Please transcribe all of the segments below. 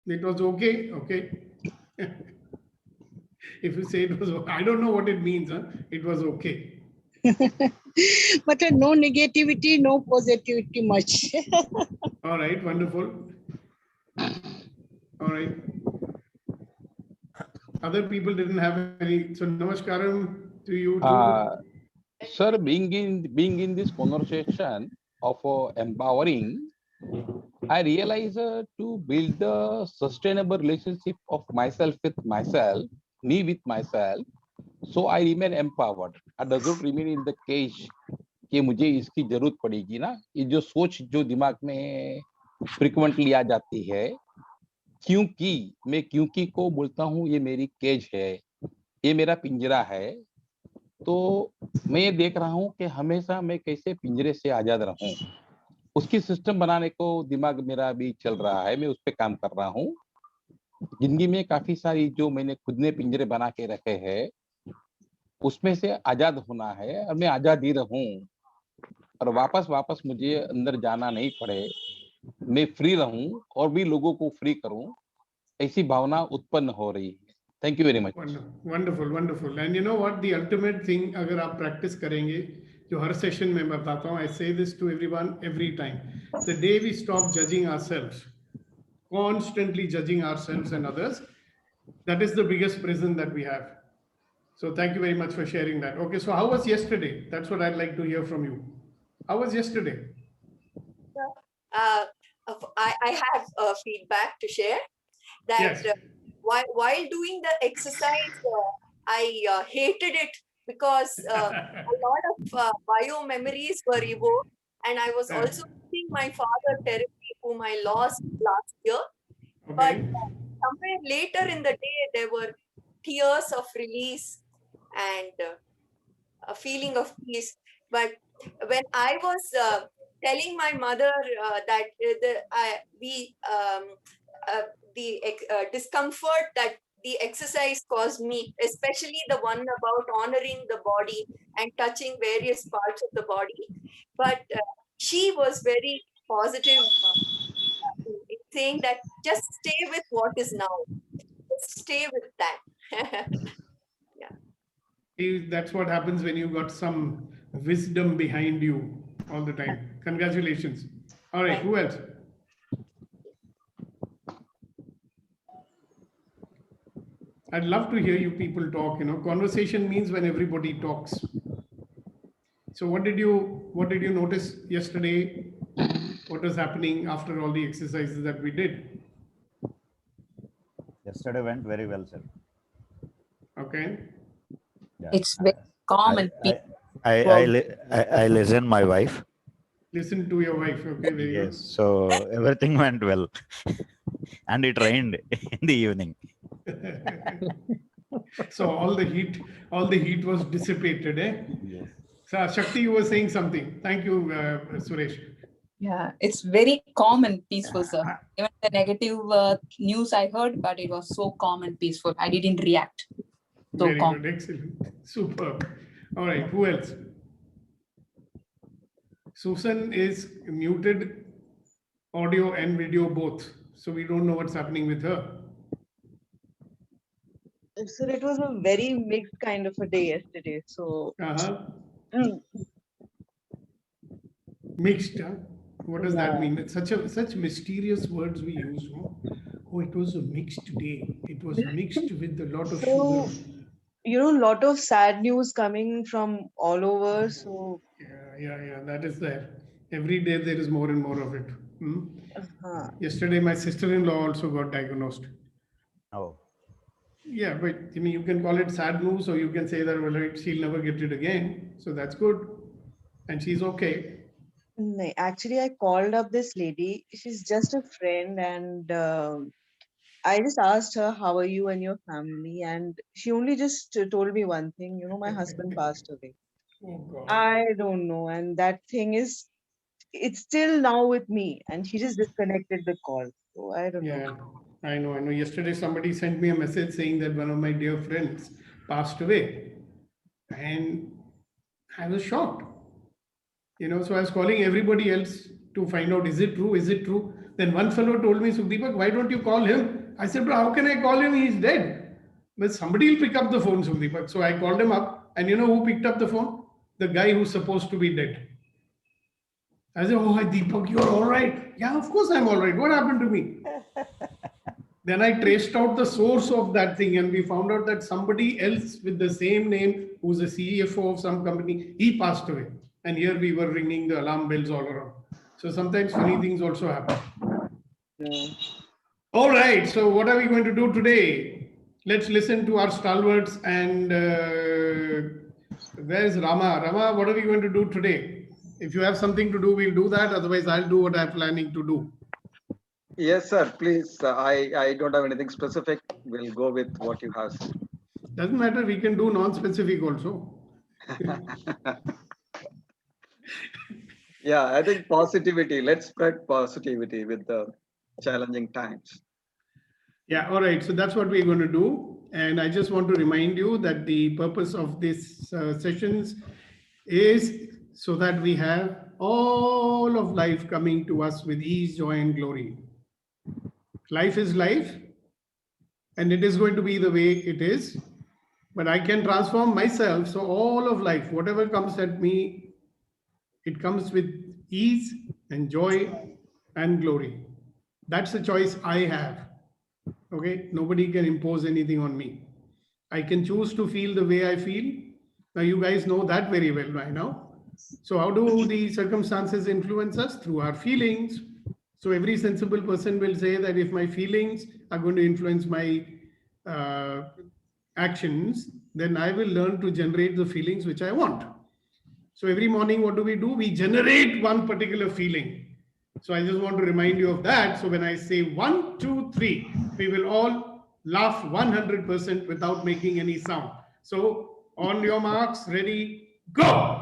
It was okay. Okay. If you say it was, I don't know what it means. Huh? It was okay. But no negativity, no positivity much. All right. Wonderful. All right. Other people didn't have any. So namaskaram to you too. Sir, being in this conversation of empowering, I realize to build the sustainable relationship of myself with myself, me with myself, so I remain empowered. I does not remain in the cage कि मुझे इसकी जरूरत पड़ेगी ना, ये जो सोच जो दिमाग में फ्रिक्वेंटली आ जाती है, क्योंकि मैं क्योंकि को बोलता हूँ ये मेरी केज है, ये मेरा पिंजरा है, तो मैं ये देख रहा हूँ कि हमेशा मैं कैसे पिंजरे से आजाद रहूं, उसकी सिस्टम बनाने को दिमाग मेरा भी चल रहा है, मैं उस पर काम कर रहा हूँ। जिंदगी में काफी सारी जो मैंने खुद ने पिंजरे बना के रखे हैं, उसमें से आजाद होना है और मैं आजाद ही रहूं, और वापस वापस मुझे अंदर जाना नहीं पड़े, मैं फ्री रहूं और भी लोगों को फ्री करूं, ऐसी भावना उत्पन्न हो रही है। Thank you very much. Wonderful, wonderful. And you know what? The ultimate thing, अगर आप practice करेंगे, जो हर session में बताता हूँ, I say this to everyone every time. The day we stop judging ourselves, constantly judging ourselves and others, that is the biggest prison that we have. So thank you very much for sharing that. Okay, so how was yesterday? That's what I'd like to hear from you. How was yesterday? Uh, I have feedback to share that Yes. while doing the exercise, I hated it because a lot of bio memories were evoked, and I was also missing my father terribly, whom I lost last year. Okay. But somewhere later in the day, there were tears of release and a feeling of peace. But when I was telling my mother that the discomfort that the exercise caused me, especially the one about honoring the body and touching various parts of the body, but she was very positive, in saying that just stay with what is now, just stay with that. That's what happens when you got some wisdom behind you all the time. Congratulations. All right, who else? I'd love to hear you people talk. You know, conversation means when everybody talks. So what did you notice yesterday? What was happening after all the exercises that we did? Yesterday went very well, sir. Okay. Yeah. It's very calm and peaceful. I listen my wife. Listen to your wife. Okay, very Yes. good. So everything went well, and it rained in the evening. So all the heat was dissipated, eh? Yes. So Shakti, you were saying something. Thank you, Suresh. Yeah, it's very calm and peaceful, sir. Even the negative news I heard, but it was so calm and peaceful. I didn't react. So Very calm. good, excellent, superb. All right, who else? Susan is muted, audio and video both, so we don't know what's happening with her. So it was a very mixed kind of a day yesterday. So Mixed, huh? What does that mean? It's such mysterious words we use. No? Oh, it was a mixed day. It was mixed with a lot of sugar. You know, a lot of sad news coming from all over. So yeah, that is there. Every day there is more and more of it. Yesterday, my sister-in-law also got diagnosed. Oh. Yeah, but I mean, you can call it sad news, or you can say that, well, she'll never get it again. So that's good, and she's okay. No, actually, I called up this lady. She's just a friend, and I just asked her, "How are you and your family?" And she only just told me one thing. You know, my husband passed away. Oh God. I don't know, and that thing is, it's still now with me, and she just disconnected the call. So I don't know. Yeah, I know. Yesterday, somebody sent me a message saying that one of my dear friends passed away, and I was shocked. You know, so I was calling everybody else to find out, is it true? Is it true? Then one fellow told me, Sukhdeepak, why don't you call him? I said, bro, how can I call him? He's dead. But somebody will pick up the phone, Sukhdeepak. So I called him up, and you know who picked up the phone? The guy who's supposed to be dead. I said, oh, Deepak, you're all right. Yeah, of course I'm all right. What happened to me? Then I traced out the source of that thing, and we found out that somebody else with the same name, who's a CFO of some company, he passed away. And here we were ringing the alarm bells all around. So sometimes funny things also happen. All right. So what are we going to do today? Let's listen to our stalwarts. And where's Rama? Rama, what are we going to do today? If you have something to do, we'll do that. Otherwise, I'll do what I'm planning to do. Yes, sir. Please. I don't have anything specific. We'll go with what you have. Doesn't matter. We can do non-specific also. Yeah, I think positivity. Let's spread positivity with the challenging times. Yeah. All right. So that's what we're going to do. And I just want to remind you that the purpose of this sessions is so that we have all of life coming to us with ease, joy, and glory. Life is life, and it is going to be the way it is. But I can transform myself. So all of life, whatever comes at me, it comes with ease and joy and glory. That's the choice I have. Okay, nobody can impose anything on me. I can choose to feel the way I feel. Now you guys know that very well by now. So how do the circumstances influence us? Through our feelings. So every sensible person will say that if my feelings are going to influence my actions, then I will learn to generate the feelings which I want. So every morning, what do? We generate one particular feeling. So I just want to remind you of that. So when I say 1, 2, 3, we will all laugh 100% without making any sound. So on your marks, ready, go.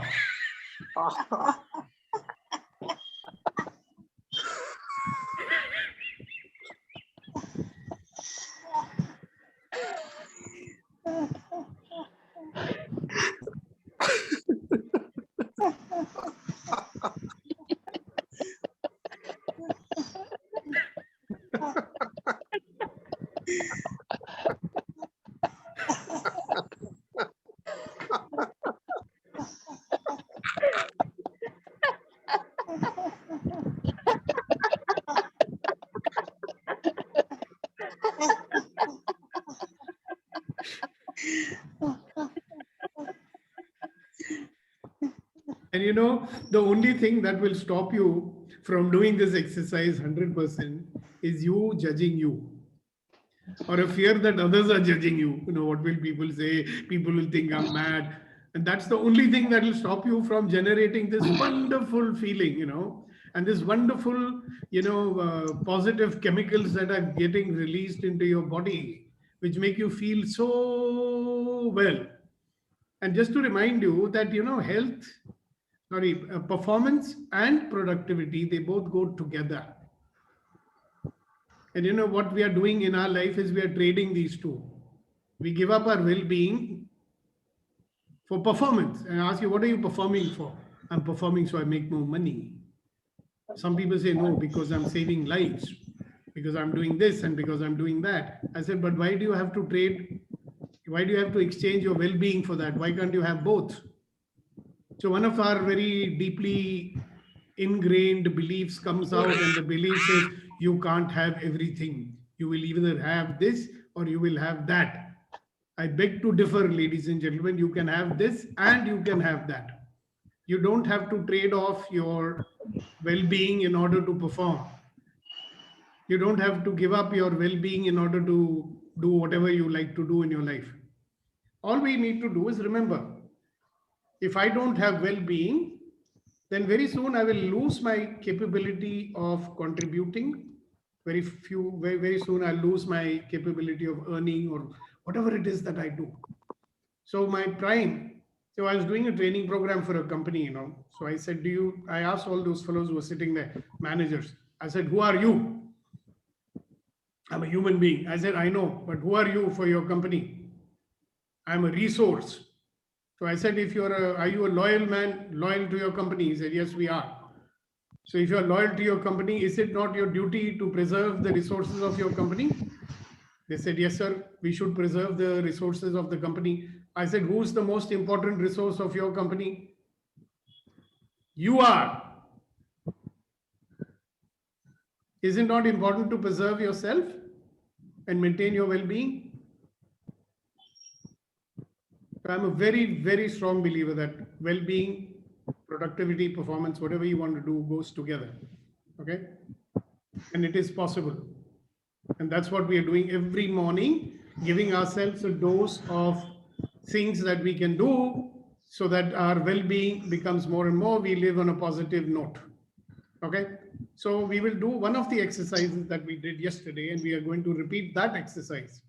And you know, the only thing that will stop you from doing this exercise 100% is you judging you, or a fear that others are judging you. You know, what will people say? People will think I'm mad. And that's the only thing that will stop you from generating this wonderful feeling, you know, and this wonderful, you know, positive chemicals that are getting released into your body, which make you feel so well. And just to remind you that, you know, performance and productivity, they both go together. And you know what we are doing in our life is we are trading these two. We give up our well-being for performance. And I ask you, what are you performing for? I'm performing so I make more money. Some people say, no, because I'm saving lives, because I'm doing this and because I'm doing that. I said, but why do you have to trade? Why do you have to exchange your well-being for that? Why can't you have both? So one of our very deeply ingrained beliefs comes out, and the belief says you can't have everything. You will either have this or you will have that. I beg to differ, ladies and gentlemen. You can have this and you can have that. You don't have to trade off your well-being in order to perform. You don't have to give up your well-being in order to do whatever you like to do in your life. All we need to do is remember, if I don't have well-being, then very soon I will lose my capability of contributing. Very soon I'll lose my capability of earning or whatever it is that I do. So so I was doing a training program for a company, you know. So I said, I asked all those fellows who were sitting there, managers. I said, who are you? I'm a human being. I said, I know, but who are you for your company? I'm a resource. So I said, are you a loyal man, loyal to your company? He said, yes, we are. So if you are loyal to your company, is it not your duty to preserve the resources of your company? They said, yes, sir, we should preserve the resources of the company. I said, who's the most important resource of your company? You are. Is it not important to preserve yourself and maintain your well-being? I'm a very, very strong believer that well-being, productivity, performance, whatever you want to do goes together. Okay? And it is possible. And that's what we are doing every morning, giving ourselves a dose of things that we can do so that our well-being becomes more and more. We live on a positive note. Okay? So we will do one of the exercises that we did yesterday, and we are going to repeat that exercise.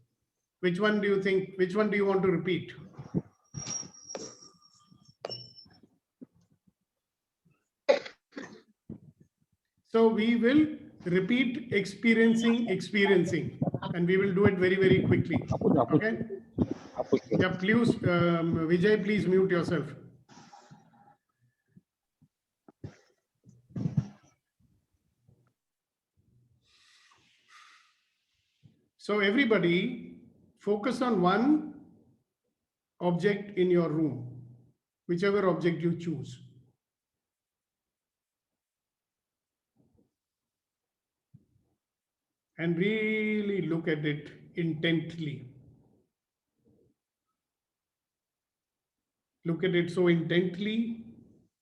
Which one do you think, which one do you want to repeat? So we will repeat experiencing, and we will do it very, very quickly. Okay? Yeah, please, Vijay, please mute yourself. So everybody focus on one object in your room, whichever object you choose. And really look at it intently. Look at it so intently.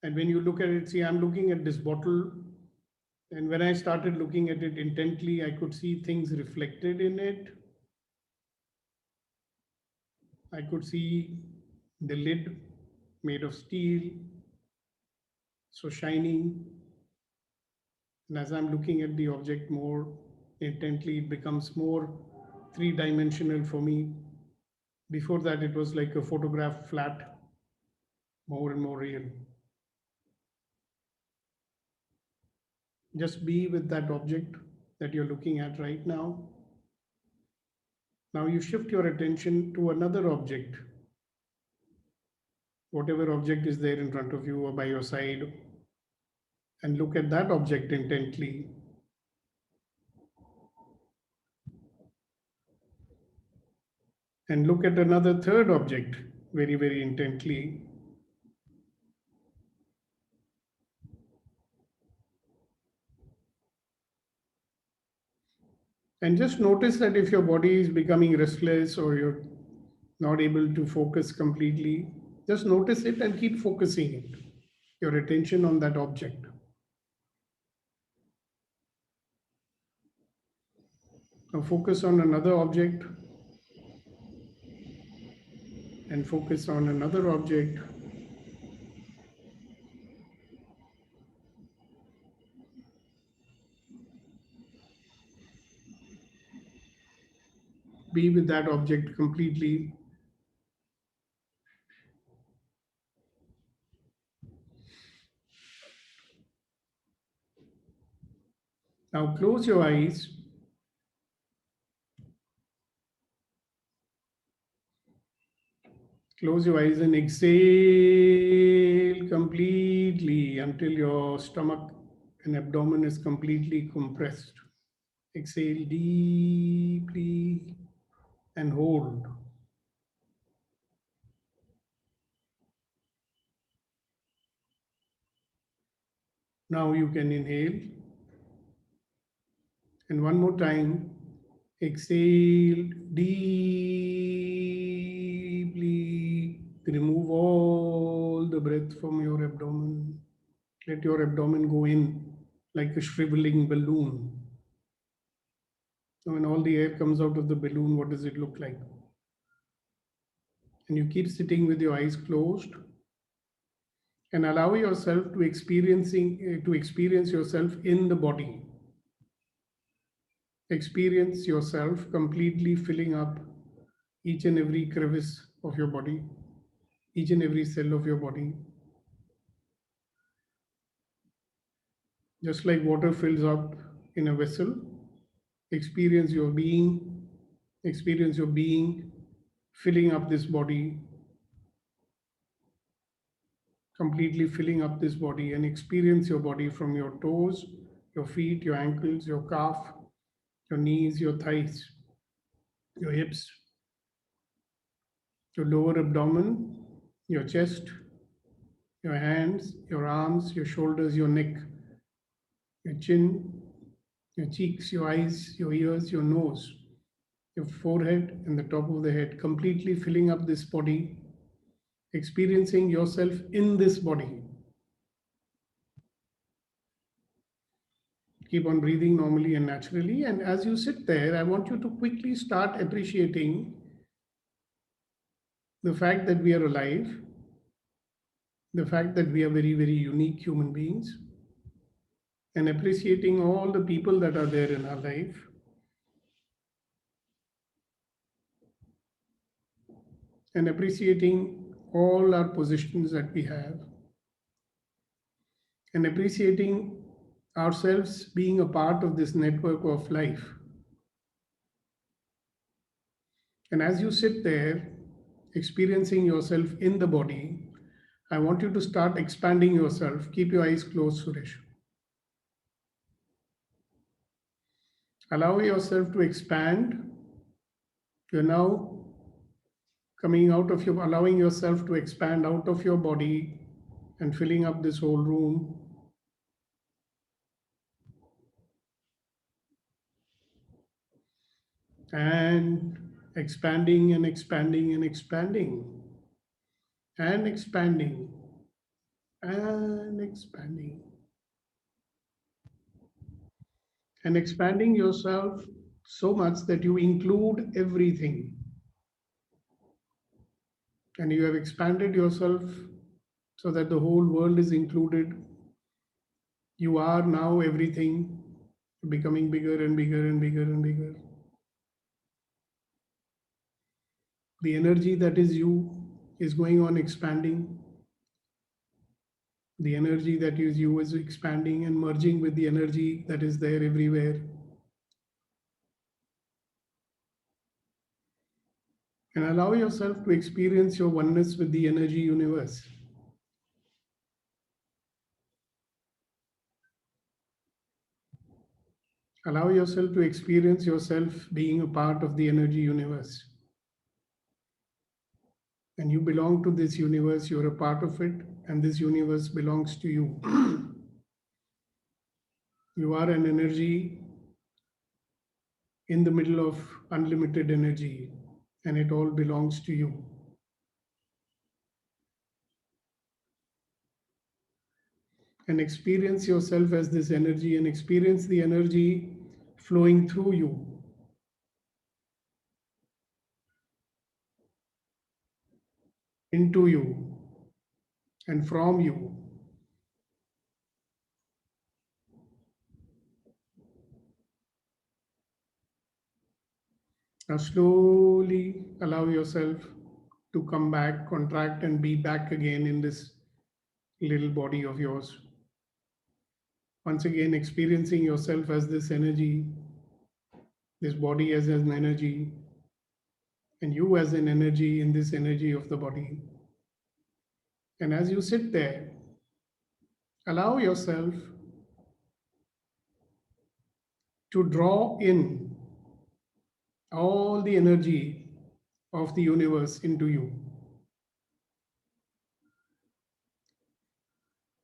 And when you look at it, see, I'm looking at this bottle. And when I started looking at it intently, I could see things reflected in it. I could see the lid made of steel, so shining. And as I'm looking at the object more intently, it becomes more three-dimensional for me. Before that, it was like a photograph flat, more and more real. Just be with that object that you're looking at right now. Now you shift your attention to another object. Whatever object is there in front of you or by your side, and look at that object intently. And look at another third object very, very intently. And just notice that if your body is becoming restless or you're not able to focus completely, just notice it and keep focusing it, your attention on that object. Now focus on another object and focus on another object. Be with that object completely. Now close your eyes. Close your eyes and exhale completely until your stomach and abdomen is completely compressed. Exhale deeply and hold. Now you can inhale. And one more time, exhale deeply. Remove all the breath from your abdomen. Let your abdomen go in like a shriveling balloon. So when all the air comes out of the balloon, what does it look like? And you keep sitting with your eyes closed and allow yourself to experience yourself in the body. Experience yourself completely filling up each and every crevice of your body, each and every cell of your body. Just like water fills up in a vessel, experience your being filling up this body completely filling up this body, and experience your body from your toes, your feet, your ankles, your calf, your knees, your thighs, your hips, your lower abdomen, your chest, your hands, your arms, your shoulders, your neck, your chin, your cheeks, your eyes, your ears, your nose, your forehead, and the top of the head, completely filling up this body, experiencing yourself in this body. Keep on breathing normally and naturally. And as you sit there, I want you to quickly start appreciating the fact that we are alive, the fact that we are very, very unique human beings, and appreciating all the people that are there in our life. And appreciating all our positions that we have. And appreciating ourselves being a part of this network of life. And as you sit there, experiencing yourself in the body, I want you to start expanding yourself. Keep your eyes closed, Suresh. Allow yourself to expand. You're now coming out of your, allowing yourself to expand out of your body and filling up this whole room. And expanding and expanding and expanding. And expanding. And expanding. And expanding yourself so much that you include everything. And you have expanded yourself so that the whole world is included. You are now everything, becoming bigger and bigger and bigger and bigger. The energy that is you is going on expanding. The energy that is you is expanding and merging with the energy that is there everywhere. And allow yourself to experience your oneness with the energy universe. Allow yourself to experience yourself being a part of the energy universe. And you belong to this universe, you're a part of it, and this universe belongs to you. You are an energy in the middle of unlimited energy, and it all belongs to you. And experience yourself as this energy, and experience the energy flowing through you. Into you and from you. Now slowly allow yourself to come back, contract, and be back again in this little body of yours. Once again, experiencing yourself as this energy, this body as an energy, and you as an energy in this energy of the body. And as you sit there, allow yourself to draw in all the energy of the universe into you.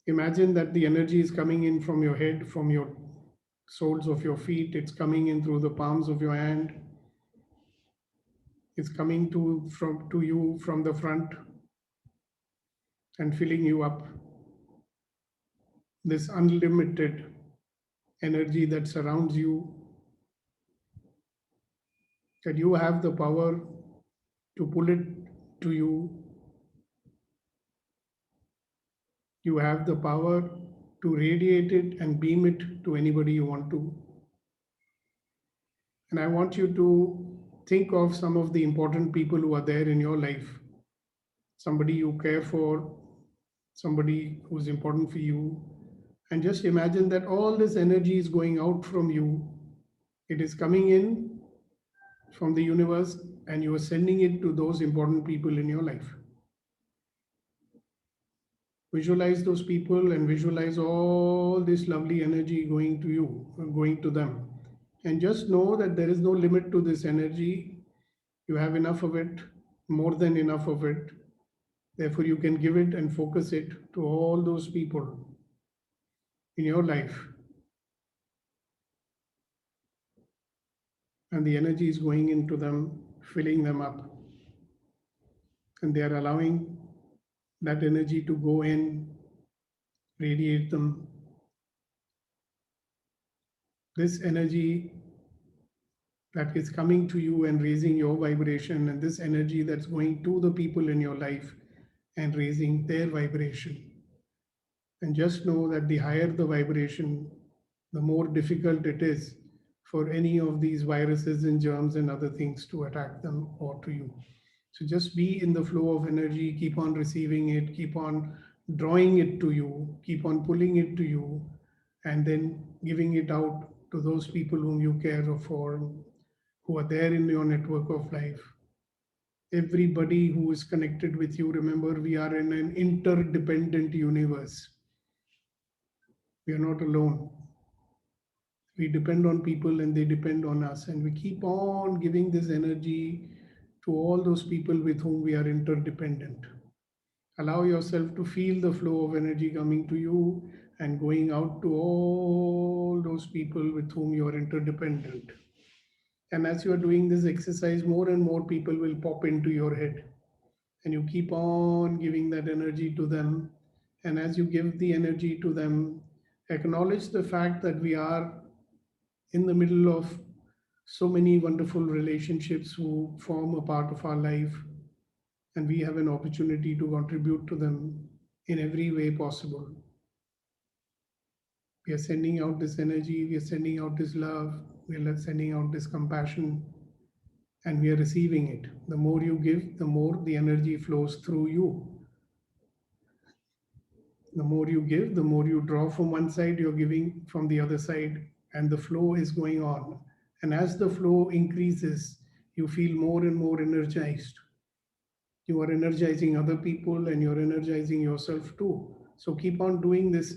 Imagine that the energy is coming in from your head, from your soles of your feet. It's coming in through the palms of your hand. It's coming to you from the front and filling you up. This unlimited energy that surrounds you, that you have the power to pull it to you. You have the power to radiate it and beam it to anybody you want to. And I want you to think of some of the important people who are there in your life. Somebody you care for, somebody who's important for you. And just imagine that all this energy is going out from you. It is coming in from the universe, and you are sending it to those important people in your life. Visualize those people and visualize all this lovely energy going to you, going to them. And just know that there is no limit to this energy. You have enough of it, more than enough of it. Therefore, you can give it and focus it to all those people in your life. And the energy is going into them, filling them up. And they are allowing that energy to go in, radiate them. This energy that is coming to you and raising your vibration, and this energy that's going to the people in your life and raising their vibration. And just know that the higher the vibration, the more difficult it is for any of these viruses and germs and other things to attack them or to you. So just be in the flow of energy, keep on receiving it, keep on drawing it to you, keep on pulling it to you, and then giving it out to those people whom you care for, who are there in your network of life. Everybody who is connected with you, remember, we are in an interdependent universe. We are not alone. We depend on people and they depend on us. And we keep on giving this energy to all those people with whom we are interdependent. Allow yourself to feel the flow of energy coming to you and going out to all those people with whom you are interdependent. And as you are doing this exercise, more and more people will pop into your head. And you keep on giving that energy to them. And as you give the energy to them, acknowledge the fact that we are in the middle of so many wonderful relationships who form a part of our life. And we have an opportunity to contribute to them in every way possible. We are sending out this energy, we are sending out this love, we are sending out this compassion, and we are receiving it. The more you give, the more the energy flows through you. The more you give, the more you draw from one side, you're giving from the other side, and the flow is going on. And as the flow increases, you feel more and more energized. You are energizing other people and you're energizing yourself too. So keep on doing this,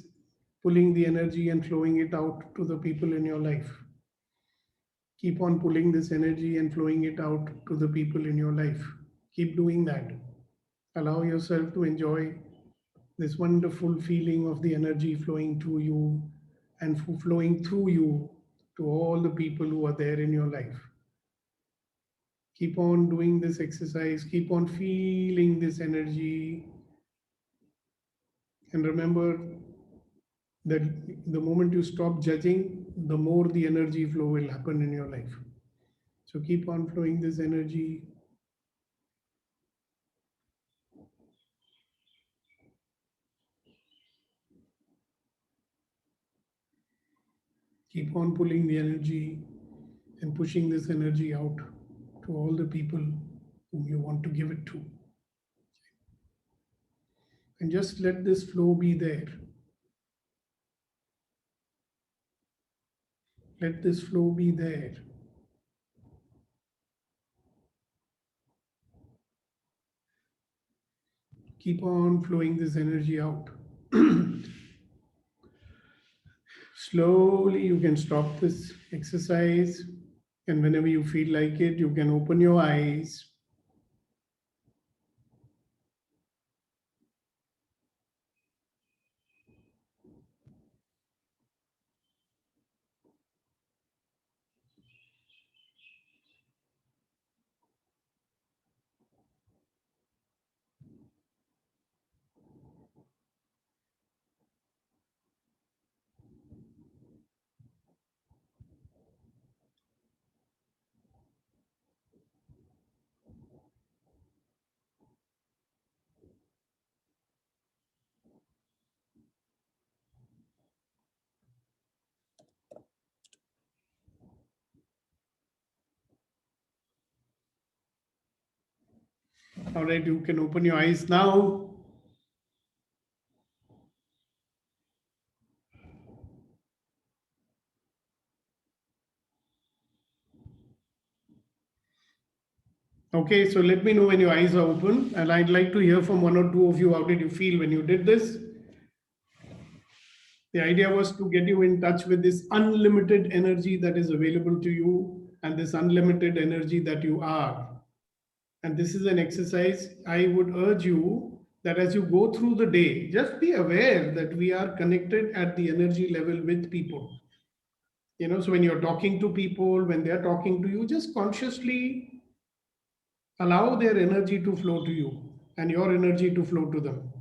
pulling the energy and flowing it out to the people in your life. Keep on pulling this energy and flowing it out to the people in your life. Keep doing that. Allow yourself to enjoy this wonderful feeling of the energy flowing to you and flowing through you to all the people who are there in your life. Keep on doing this exercise, keep on feeling this energy, and remember that the moment you stop judging, the more the energy flow will happen in your life. So keep on flowing this energy. Keep on pulling the energy and pushing this energy out to all the people whom you want to give it to. And just let this flow be there. Let this flow be there. Keep on flowing this energy out. Slowly, you can stop this exercise. And whenever you feel like it, you can open your eyes. All right, you can open your eyes now. Okay, so let me know when your eyes are open, and I'd like to hear from one or two of you. How did you feel when you did this? The idea was to get you in touch with this unlimited energy that is available to you and this unlimited energy that you are. And this is an exercise I would urge you that as you go through the day, just be aware that we are connected at the energy level with people. You know, so when you're talking to people, when they're talking to you, just consciously allow their energy to flow to you and your energy to flow to them.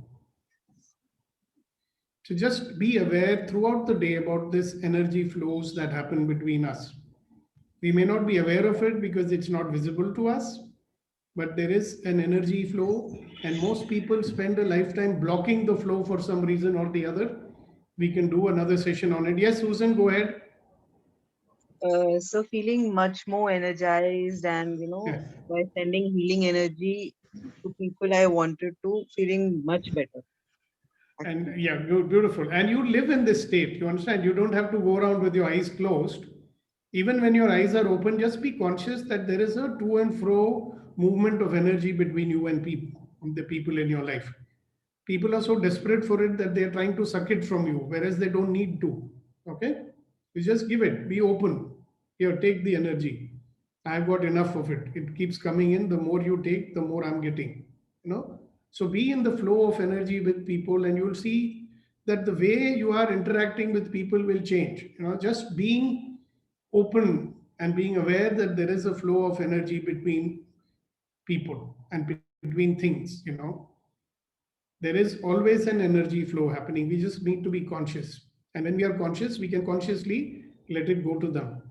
So just be aware throughout the day about this energy flows that happen between us. We may not be aware of it because it's not visible to us, but there is an energy flow, and most people spend a lifetime blocking the flow for some reason or the other. We can do another session on it. Yes, Susan, go ahead. So feeling much more energized, and Yeah. by sending healing energy to people I wanted to, feeling much better. And yeah, beautiful. And you live in this state. You understand? You don't have to go around with your eyes closed. Even when your eyes are open, just be conscious that there is a to and fro movement of energy between you and people, the people in your life. People are so desperate for it that they're trying to suck it from you, whereas they don't need to. Okay? You just give it, be open. Here, take the energy. I've got enough of it. It keeps coming in. The more you take, the more I'm getting. You know? So be in the flow of energy with people, and you'll see that the way you are interacting with people will change. You know, just being open and being aware that there is a flow of energy between people and between things, you know. There is always an energy flow happening. We just need to be conscious. And when we are conscious, we can consciously let it go to them.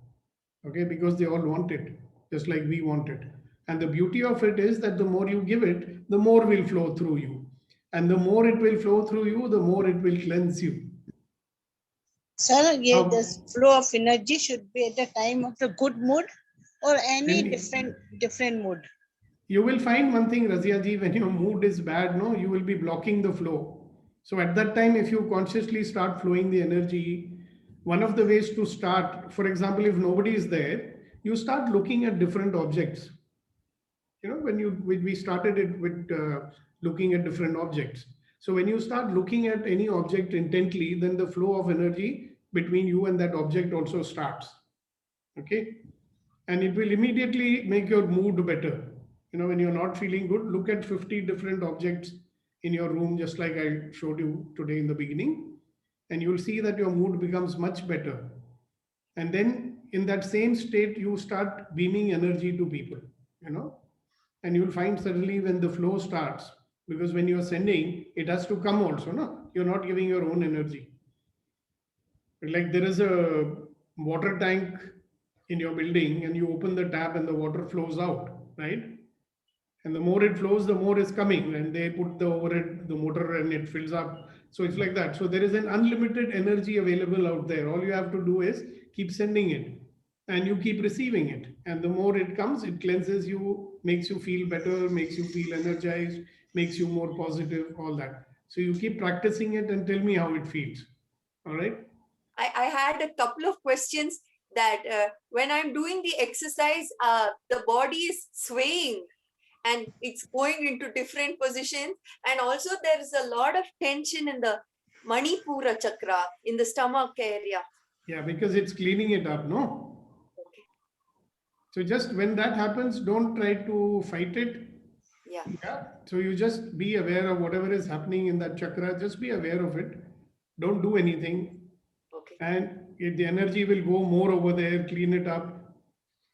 Okay, because they all want it, just like we want it. And the beauty of it is that the more you give it, the more will flow through you. And the more it will flow through you, the more it will cleanse you. Sir, yeah, How- this flow of energy should be at the time of the good mood or any Then- different mood. You will find one thing, Razia ji, when your mood is bad, no, you will be blocking the flow. So at that time, if you consciously start flowing the energy, one of the ways to start, for example, if nobody is there, you start looking at different objects. You know, when we started it with looking at different objects. So when you start looking at any object intently, then the flow of energy between you and that object also starts. Okay, and it will immediately make your mood better. You know, when you're not feeling good, look at 50 different objects in your room, just like I showed you today in the beginning, and you'll see that your mood becomes much better. And then in that same state, you start beaming energy to people, you know, and you'll find suddenly when the flow starts, because when you're sending, it has to come also, no? You're not giving your own energy. Like there is a water tank in your building and you open the tap and the water flows out, right? And the more it flows, the more is coming, and they put the overhead, the motor, and it fills up. So it's like that. So there is an unlimited energy available out there. All you have to do is keep sending it and you keep receiving it. And the more it comes, it cleanses you, makes you feel better, makes you feel energized, makes you more positive, all that. So you keep practicing it and tell me how it feels. All right. I had a couple of questions that when I'm doing the exercise, the body is swaying and it's going into different positions. And also there is a lot of tension in the Manipura chakra, in the stomach area. Yeah, because it's cleaning it up, no? Okay. So just when that happens, don't try to fight it. Yeah. Yeah. So you just be aware of whatever is happening in that chakra. Just be aware of it. Don't do anything. Okay. And the energy will go more over there, clean it up.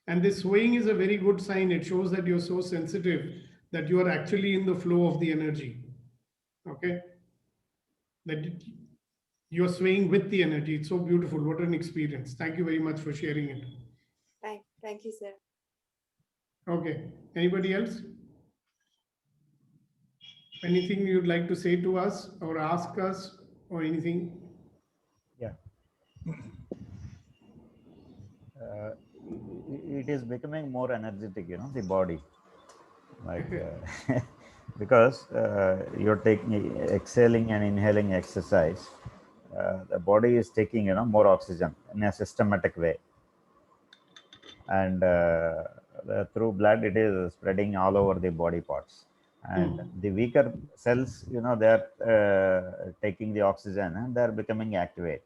And this swaying is a very good sign. It shows that you're so sensitive that you are actually in the flow of the energy. Okay. That you're swaying with the energy. It's so beautiful. What an experience. Thank you very much for sharing it. Thank you, sir. Okay. Anybody else? Anything you'd like to say to us or ask us or anything? Yeah. It is becoming more energetic, you know, the body. Like, because you're taking, exhaling and inhaling exercise, the body is taking, you know, more oxygen in a systematic way. And through blood it is spreading all over the body parts, and the weaker cells, they are taking the oxygen and they are becoming activate.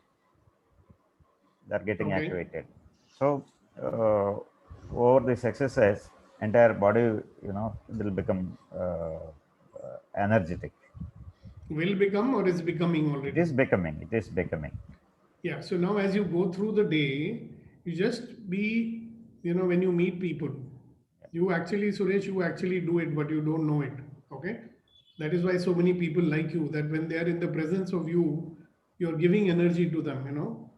They are getting activated. So over this exercise, entire body, will become energetic. Will become, or is becoming already? It is becoming. It is becoming. Yeah. So now as you go through the day, you just be, when you meet people, you actually, Suresh, you actually do it, but you don't know it. Okay. That is why so many people like you, that when they are in the presence of you, you're giving energy to them,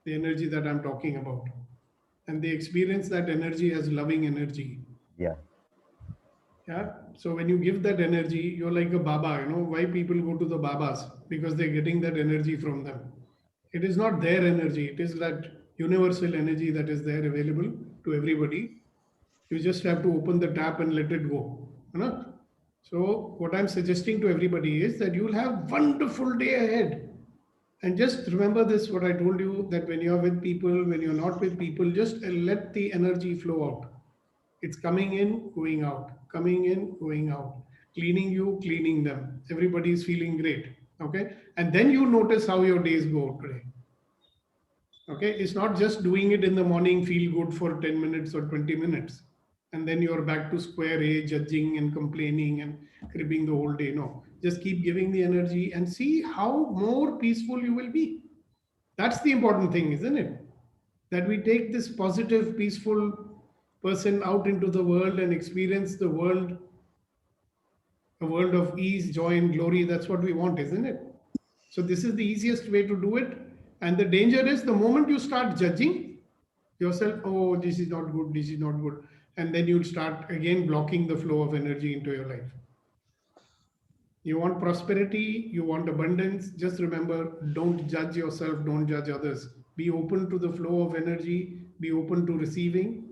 the energy that I'm talking about. And they experience that energy as loving energy. Yeah. Yeah. So when you give that energy, you're like a Baba. Why people go to the Babas? Because they're getting that energy from them. It is not their energy. It is that universal energy that is there available to everybody. You just have to open the tap and let it go. So what I'm suggesting to everybody is that you'll have wonderful day ahead. And just remember this, what I told you, that when you're with people, when you're not with people, just let the energy flow out. It's coming in, going out, coming in, going out, cleaning you, cleaning them. Everybody is feeling great. Okay. And then you notice how your days go today. Okay. It's not just doing it in the morning, feel good for 10 minutes or 20 minutes. And then you're back to square A, judging and complaining and cribbing the whole day. No, just keep giving the energy and see how more peaceful you will be. That's the important thing, isn't it? That we take this positive, peaceful person out into the world and experience the world, a world of ease, joy, and glory. That's what we want, isn't it? So this is the easiest way to do it. And the danger is the moment you start judging yourself, oh, this is not good, this is not good. And then you'll start again blocking the flow of energy into your life. You want prosperity, you want abundance. Just remember, don't judge yourself, don't judge others. Be open to the flow of energy, be open to receiving.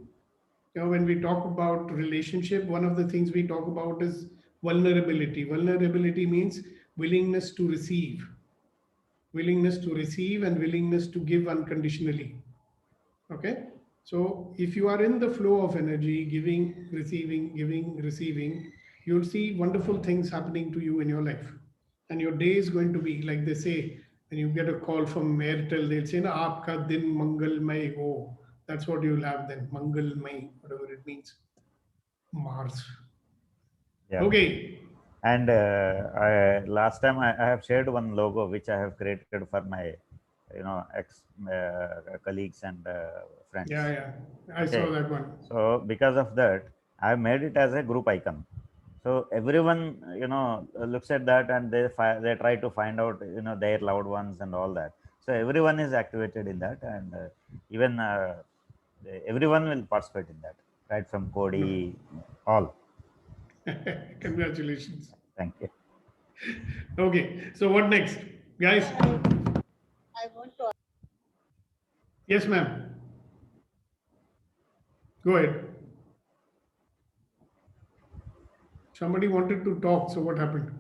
When we talk about relationship, one of the things we talk about is vulnerability. Vulnerability means willingness to receive and willingness to give unconditionally. Okay. So if you are in the flow of energy, giving, receiving, you'll see wonderful things happening to you in your life. And your day is going to be, like they say, when you get a call from Airtel, they'll say, na, aapka din mangalmay ho. That's what you'll have then, mangalmay, whatever it means. Mars. Yeah. Okay. And last time I have shared one logo which I have created for my, ex colleagues and friends. Yeah. I saw that one. So because of that, I made it as a group icon. So everyone, looks at that and they try to find out, their loved ones and all that. So everyone is activated in that, and even everyone will participate in that, right from Cody, all. Congratulations. Thank you. Okay, so what next, guys? I want to. Yes, ma'am. Go ahead. Somebody wanted to talk, so what happened?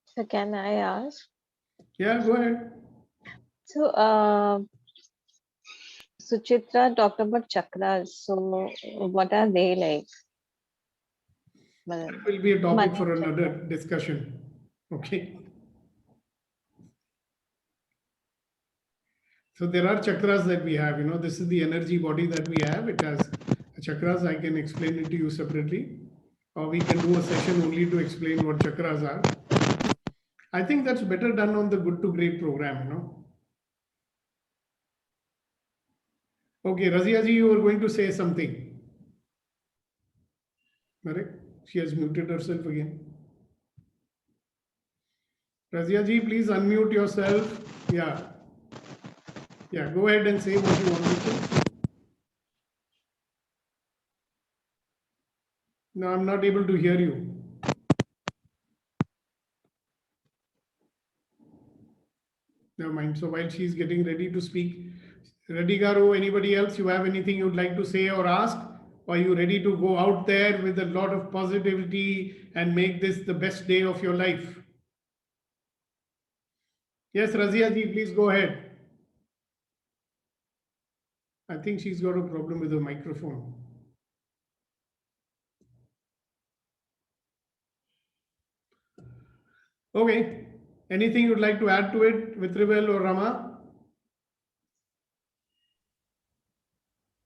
So can I ask? Yeah, go ahead. So Suchitra talked about chakras. So what are they like? That will be a topic for another discussion. Okay. So there are chakras that we have, this is the energy body that we have. It has chakras. I can explain it to you separately, or we can do a session only to explain what chakras are. I think that's better done on the Good to Great program, Okay, Razia ji, you were going to say something. Correct? She has muted herself again. Razia ji, please unmute yourself. Yeah. Yeah, go ahead and say what you wanted to. No, I'm not able to hear you. Never mind. So while she's getting ready to speak, Reddy Garu, anybody else, you have anything you'd like to say or ask? Or are you ready to go out there with a lot of positivity and make this the best day of your life? Yes, Razia ji, please go ahead. I think she's got a problem with the microphone. Okay. Anything you'd like to add to it, Vitrivel or Rama?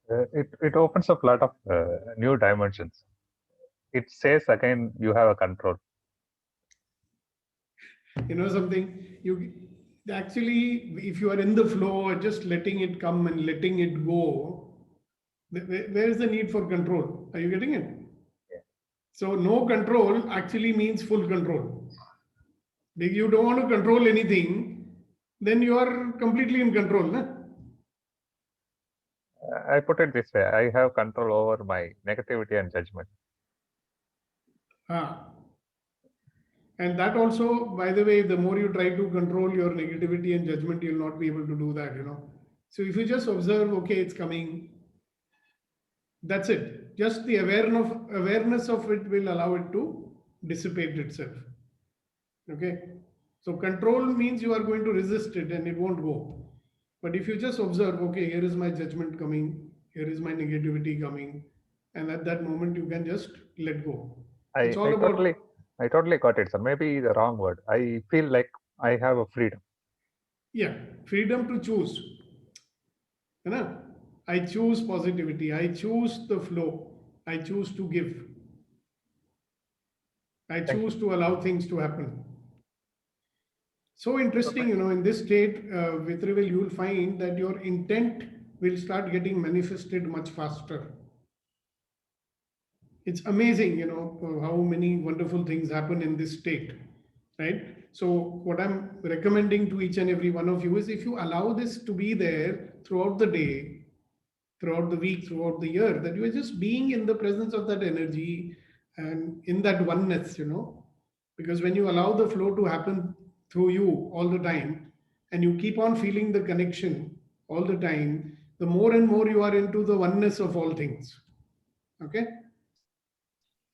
It opens up a lot of new dimensions. It says again you have a control. You know something? You actually, if you are in the flow, just letting it come and letting it go, where is the need for control? Are you getting it? Yeah. So no control actually means full control. If you don't want to control anything, then you are completely in control. Na? I put it this way: I have control over my negativity and judgment. Ah. And that also, by the way, the more you try to control your negativity and judgment, you'll not be able to do that, you know. So if you just observe, okay, it's coming, that's it. Just the awareness of it will allow it to dissipate itself. Okay. So control means you are going to resist it and it won't go. But if you just observe, okay, here is my judgment coming, here is my negativity coming, and at that moment you can just let go. It's all about. I totally got it, sir. Maybe the wrong word. I feel like I have a freedom. Yeah, freedom to choose. You know? I choose positivity. I choose the flow. I choose to give. I choose to allow things to happen. So interesting, you know, in this state, Vitrivel, you will find that your intent will start getting manifested much faster. It's amazing, you know, how many wonderful things happen in this state, right? So what I'm recommending to each and every one of you is, if you allow this to be there throughout the day, throughout the week, throughout the year, that you are just being in the presence of that energy and in that oneness, you know, because when you allow the flow to happen through you all the time and you keep on feeling the connection all the time, the more and more you are into the oneness of all things. Okay.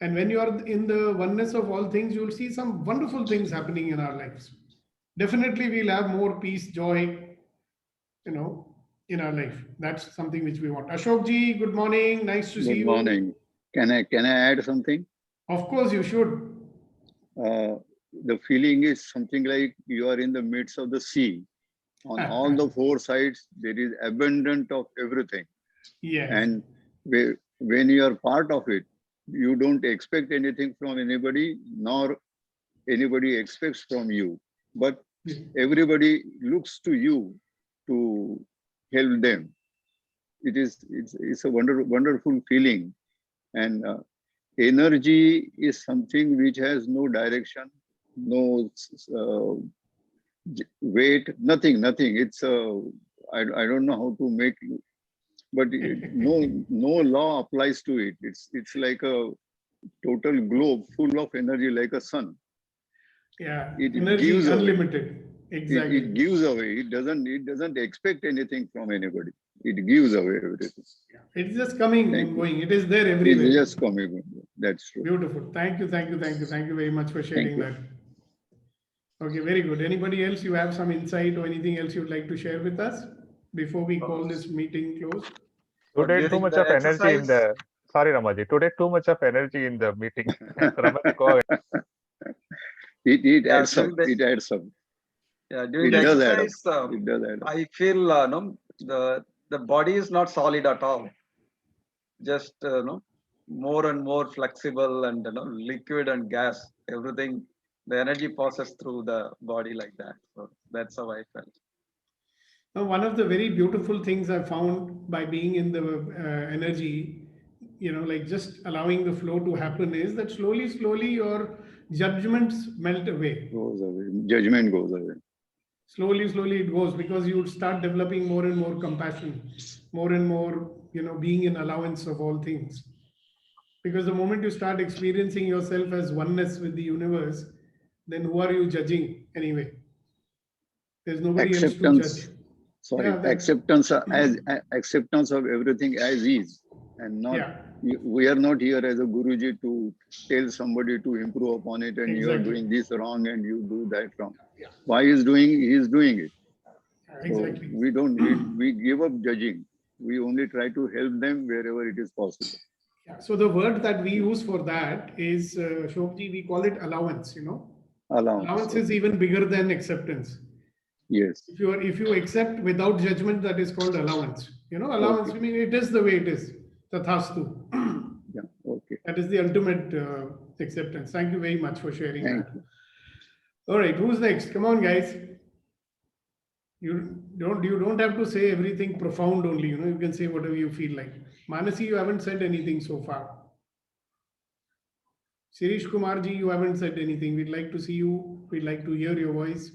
And when you are in the oneness of all things, you'll see some wonderful things happening in our lives. Definitely we'll have more peace, joy, you know, in our life. That's something which we want. Ashok ji, good morning. Nice to see you. Good morning. Can I add something? Of course you should. The feeling is something like you are in the midst of the sea. On all the four sides, there is abundance of everything. Yes. And when you are part of it, you don't expect anything from anybody, nor anybody expects from you. But everybody looks to you to help them. It's a wonderful feeling. And energy is something which has no direction, no weight, nothing. It's I don't know how to make it, but no law applies to it. It's like a total globe full of energy, like a sun. Yeah, it energy gives unlimited. Away. Exactly. It gives away. It doesn't expect anything from anybody. It gives away everything. It's just coming and going. It is there everywhere. It's just coming. That's true. Beautiful. Thank you very much for sharing that. Okay, very good. Anybody else, you have some insight or anything else you'd like to share with us before we call this meeting closed? Today too much of energy in the, sorry Ramaji, today too much of energy in the meeting. Ramaji, go ahead. It adds up. It adds up. Yeah, during the exercise, it does add up. I feel no, the body is not solid at all. Just no, more and more flexible and liquid and gas. Everything, the energy passes through the body like that. So that's how I felt. Now, one of the very beautiful things I found by being in the energy, you know, like just allowing the flow to happen, is that slowly your judgments melt away. Goes away. Judgment goes away. Slowly it goes, because you would start developing more and more compassion, more and more, you know, being in allowance of all things. Because the moment you start experiencing yourself as oneness with the universe, then who are you judging anyway? There's nobody else to judge. Sorry, acceptance of everything as is, and not, Yeah. we are not here as a Guruji to tell somebody to improve upon it and you are Exactly. doing this wrong and you do that wrong. Yeah. Why he is doing it. Exactly. So we give up judging. We only try to help them wherever it is possible. Yeah. So the word that we use for that is, Shobji, we call it allowance, you know. Allowance is even bigger than acceptance. Yes. If you accept without judgment, that is called allowance. You know, allowance, I mean, it is the way it is. Tathastu. Yeah. Okay. That is the ultimate acceptance. Thank you very much for sharing Thank that. you. All right, who's next? Come on, guys. You don't have to say everything profound only, you know, you can say whatever you feel like. Manasi, you haven't said anything so far. Sirish Kumarji, you haven't said anything. We'd like to see you. We'd like to hear your voice.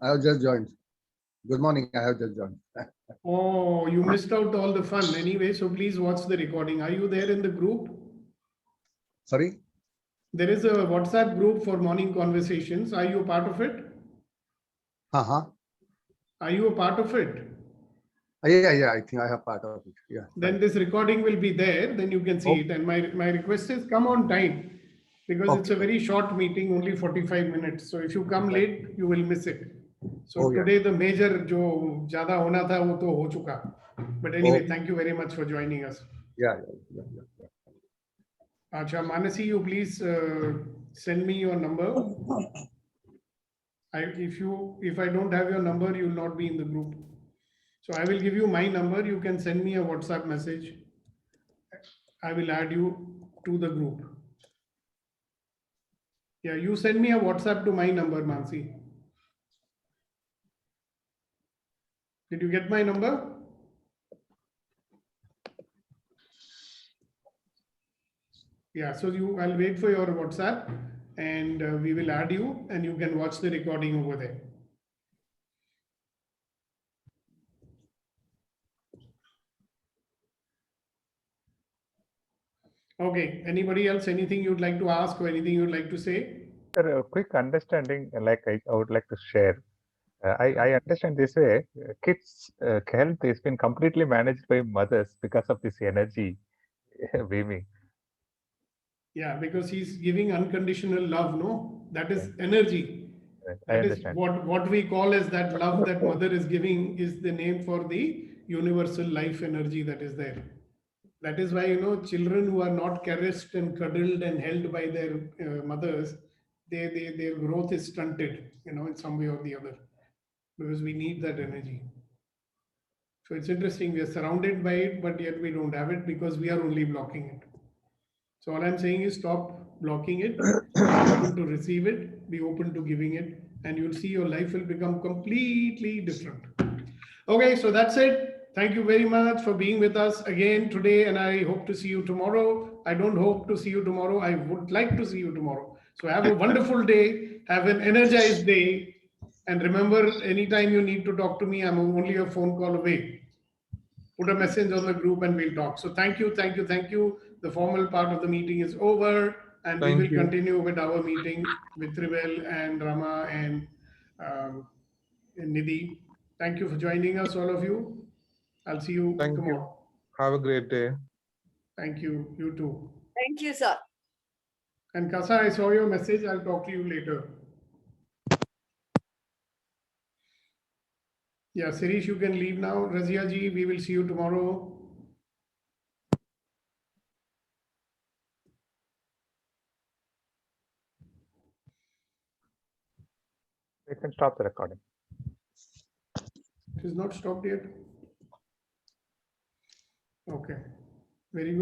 I have just joined. Good morning. I have just joined. Oh, you missed out all the fun anyway. So please watch the recording. Are you there in the group? Sorry? There is a WhatsApp group for morning conversations. Are you a part of it? Uh-huh. Are you a part of it? Yeah. I think I have part of it. Yeah. Then this recording will be there. Then you can see it. And my request is come on time because it's a very short meeting, only 45 minutes. So if you come late, you will miss it. So today the major jo ज़्यादा होना था वो तो हो चुका. But anyway, thank you very much for joining us. Yeah. Acha, Manasi, you please send me your number. If I don't have your number, you will not be in the group. So I will give you my number. You can send me a WhatsApp message. I will add you to the group. Yeah, you send me a WhatsApp to my number, Mansi. Did you get my number? Yeah, so I'll wait for your WhatsApp and we will add you and you can watch the recording over there. Okay, anybody else, anything you'd like to ask or anything you'd like to say? Sir, a quick understanding, like I would like to share. I understand this way, kids' health has been completely managed by mothers because of this energy beaming. Yeah, because he's giving unconditional love, no? That is energy. That is what we call as that love that mother is giving is the name for the universal life energy that is there. That is why, you know, children who are not caressed and cuddled and held by their mothers, their growth is stunted, you know, in some way or the other, because we need that energy. So it's interesting, we are surrounded by it, but yet we don't have it because we are only blocking it. So all I'm saying is stop blocking it, be open to receive it, be open to giving it, and you'll see your life will become completely different. Okay, so that's it. Thank you very much for being with us again today, and I hope to see you tomorrow. I don't hope to see you tomorrow. I would like to see you tomorrow. So have a wonderful day, have an energized day, and remember, anytime you need to talk to me, I'm only a phone call away. Put a message on the group and we'll talk. So thank you. The formal part of the meeting is over, and we will continue with our meeting with Tribel and Rama and Nidhi. Thank you for joining us, all of you. I'll see you tomorrow. Have a great day. Thank you. You too. Thank you, sir. And Kasa, I saw your message. I'll talk to you later. Yeah, Sirish, you can leave now. Razia ji, we will see you tomorrow. You can stop the recording. It is not stopped yet. Okay. Very good.